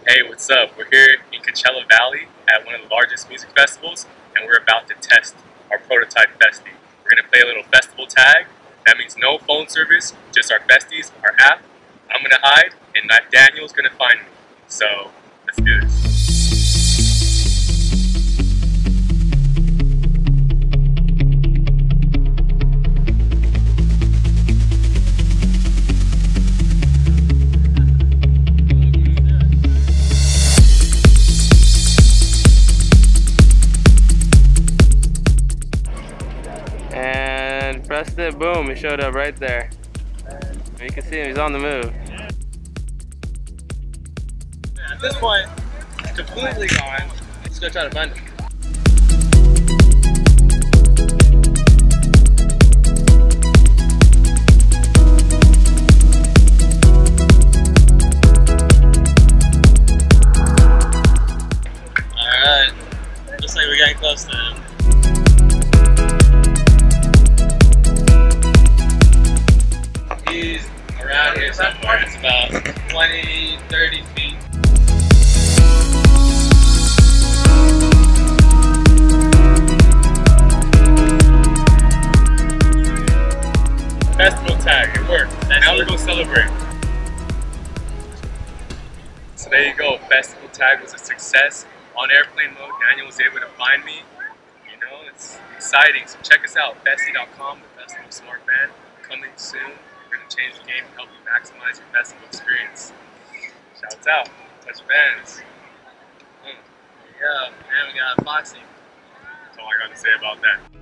Hey, what's up? We're here in Coachella Valley at one of the largest music festivals, and we're about to test our prototype Festiie. We're going to play a little festival tag. That means no phone service, just our Festies, our app. I'm going to hide, and Daniel's going to find me. So, let's do this. And pressed it, boom, it showed up right there. You can see him, he's on the move. At this point, it's completely gone. Let's go try to find him. Alright, looks like we're getting close to him. He's around here somewhere. It's about 20, 30 feet. Festival tag, it worked. Now we go celebrate. So there you go. Festival tag was a success. On airplane mode, Daniel was able to find me. You know, it's exciting. So check us out. Festiie.com, the festival smartband, coming soon. We're going to change the game and help you maximize your festival experience. Shouts out. Touch bands. There you go. And we got Festiie. That's all I got to say about that.